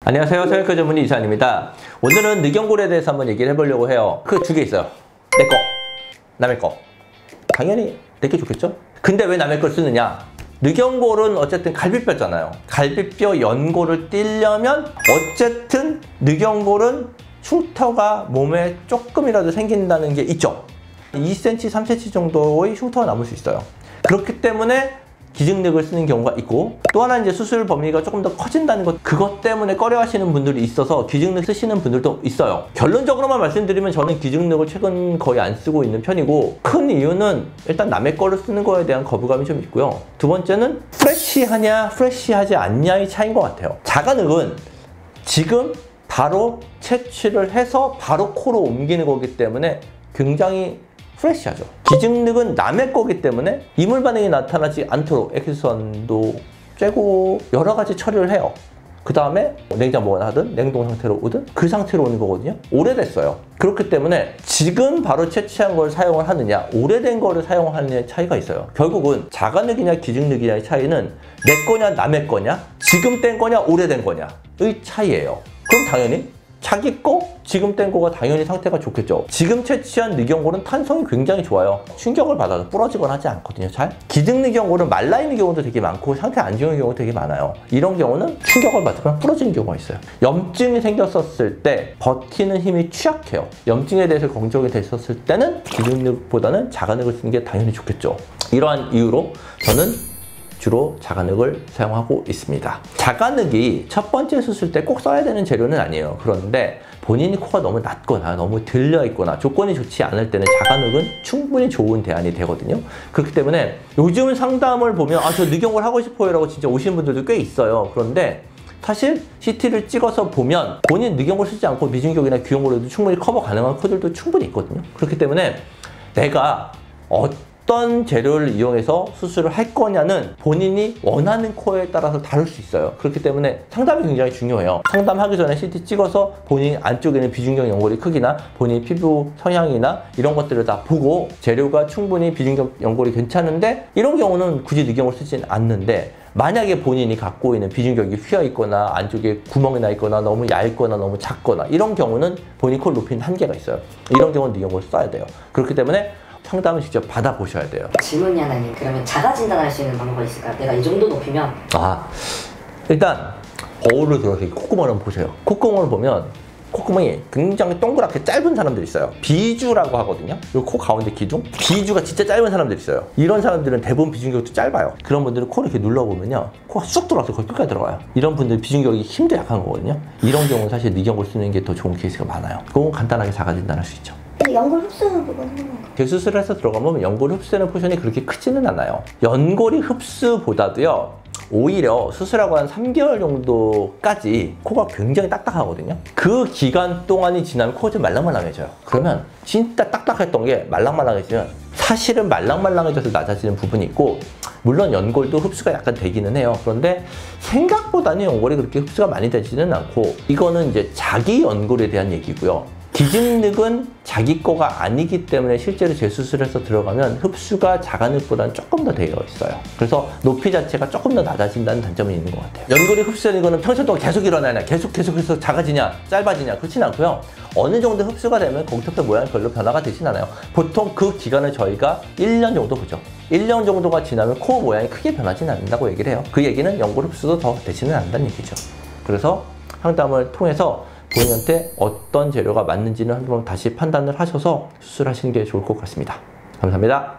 안녕하세요. 성형외과 전문의 이상입니다. 오늘은 늑연골에 대해서 한번 얘기를 해보려고 해요. 그 두 개 있어요. 내 거, 남의 거. 당연히 내게 좋겠죠? 근데 왜 남의 걸 쓰느냐? 늑연골은 어쨌든 갈비뼈잖아요. 갈비뼈 연골을 떼려면 어쨌든 늑연골은 흉터가 몸에 조금이라도 생긴다는 게 있죠. 2cm, 3cm 정도의 흉터가 남을 수 있어요. 그렇기 때문에 기증늑을 쓰는 경우가 있고, 또 하나 이제 수술 범위가 조금 더 커진다는 것, 그것 때문에 꺼려 하시는 분들이 있어서 기증늑 쓰시는 분들도 있어요. 결론적으로만 말씀드리면 저는 기증늑을 최근 거의 안 쓰고 있는 편이고, 큰 이유는 일단 남의 거를 쓰는 거에 대한 거부감이 좀 있고요. 두 번째는 프레쉬하냐 프레쉬하지 않냐의 차이인 것 같아요. 자가늑은 지금 바로 채취를 해서 바로 코로 옮기는 거기 때문에 굉장히 프레쉬하죠. 기증늑은 남의 거기 때문에 이물 반응이 나타나지 않도록 엑스선도 쬐고 여러 가지 처리를 해요. 그 다음에 냉장 보관하든 냉동 상태로 오든 그 상태로 오는 거거든요. 오래됐어요. 그렇기 때문에 지금 바로 채취한 걸 사용을 하느냐, 오래된 거를 사용하느냐의 차이가 있어요. 결국은 자가늑이냐 기증늑이냐의 차이는 내 거냐 남의 거냐, 지금 뗀 거냐 오래된 거냐의 차이예요. 그럼 당연히 자기 거, 지금 뗀 거가 당연히 상태가 좋겠죠. 지금 채취한 늑연골은 탄성이 굉장히 좋아요. 충격을 받아도 부러지거나 하지 않거든요, 잘. 기증늑연골은 말라있는 경우도 되게 많고 상태 안 좋은 경우도 되게 많아요. 이런 경우는 충격을 받으면 부러지는 경우가 있어요. 염증이 생겼었을 때 버티는 힘이 취약해요. 염증에 대해서 걱정이 됐었을 때는 기증늑보다는 자가늑을 쓰는 게 당연히 좋겠죠. 이러한 이유로 저는 주로 자가늑을 사용하고 있습니다. 자가늑이 첫 번째 수술 때 꼭 써야 되는 재료는 아니에요. 그런데 본인이 코가 너무 낮거나 너무 들려 있거나 조건이 좋지 않을 때는 자가늑은 충분히 좋은 대안이 되거든요. 그렇기 때문에 요즘 상담을 보면 저 늑연골 하고 싶어요 라고 진짜 오시는 분들도 꽤 있어요. 그런데 사실 CT를 찍어서 보면 본인 늑연골 쓰지 않고 미중격이나 귀연골에도 충분히 커버 가능한 코들도 충분히 있거든요. 그렇기 때문에 내가 어떤 재료를 이용해서 수술을 할 거냐는 본인이 원하는 코에 따라서 다를 수 있어요. 그렇기 때문에 상담이 굉장히 중요해요. 상담하기 전에 CT 찍어서 본인 안쪽에 있는 비중격 연골의 크기나 본인 피부 성향이나 이런 것들을 다 보고 재료가 충분히 비중격 연골이 괜찮은데 이런 경우는 굳이 늑연골 쓰진 않는데, 만약에 본인이 갖고 있는 비중격이 휘어 있거나 안쪽에 구멍이 나 있거나 너무 얇거나 너무 작거나 이런 경우는 본인 코를 높이는 한계가 있어요. 이런 경우는 늑연골을 써야 돼요. 그렇기 때문에 상담을 직접 받아보셔야 돼요. 질문이 하나님, 그러면 자가 진단할 수 있는 방법이 있을까요? 내가 이 정도 높이면? 일단 거울을 들어서 콧구멍을 한번 보세요. 콧구멍을 보면 콧구멍이 굉장히 동그랗게 짧은 사람들이 있어요. 비주라고 하거든요. 이 코 가운데 기둥? 비주가 진짜 짧은 사람들이 있어요. 이런 사람들은 대부분 비중격도 짧아요. 그런 분들은 코를 이렇게 눌러보면요, 코가 쑥 들어가서 거의 끝까지 들어가요. 이런 분들은 비중격이 힘도 약한 거거든요. 이런 경우는 사실 늑연골 쓰는 게 더 좋은 케이스가 많아요. 그건 간단하게 자가 진단할 수 있죠. 연골 흡수는 부분은? 재수술을 해서 들어가면 연골 흡수되는 포션이 그렇게 크지는 않아요. 연골이 흡수보다도요, 오히려 수술하고 한 3개월 정도까지 코가 굉장히 딱딱하거든요. 그 기간 동안이 지나면 코가 좀 말랑말랑해져요. 그러면 진짜 딱딱했던 게 말랑말랑해지면 사실은 말랑말랑해져서 낮아지는 부분이 있고, 물론 연골도 흡수가 약간 되기는 해요. 그런데 생각보다는 연골이 그렇게 흡수가 많이 되지는 않고, 이거는 이제 자기 연골에 대한 얘기고요. 기증늑은 자기 거가 아니기 때문에 실제로 재수술해서 들어가면 흡수가 자가늑보다는 조금 더 되어 있어요. 그래서 높이 자체가 조금 더 낮아진다는 단점이 있는 것 같아요. 연골이 흡수되는 거는 평생 동안 계속 일어나냐, 계속해서 작아지냐, 짧아지냐, 그렇진 않고요. 어느 정도 흡수가 되면 거기서부터 모양이 별로 변화가 되진 않아요. 보통 그 기간을 저희가 1년 정도 보죠. 1년 정도가 지나면 코 모양이 크게 변하지는 않는다고 얘기를 해요. 그 얘기는 연골 흡수도 더 되지는 않는다는 얘기죠. 그래서 상담을 통해서 본인한테 어떤 재료가 맞는지는 한번 다시 판단을 하셔서 수술하시는 게 좋을 것 같습니다. 감사합니다.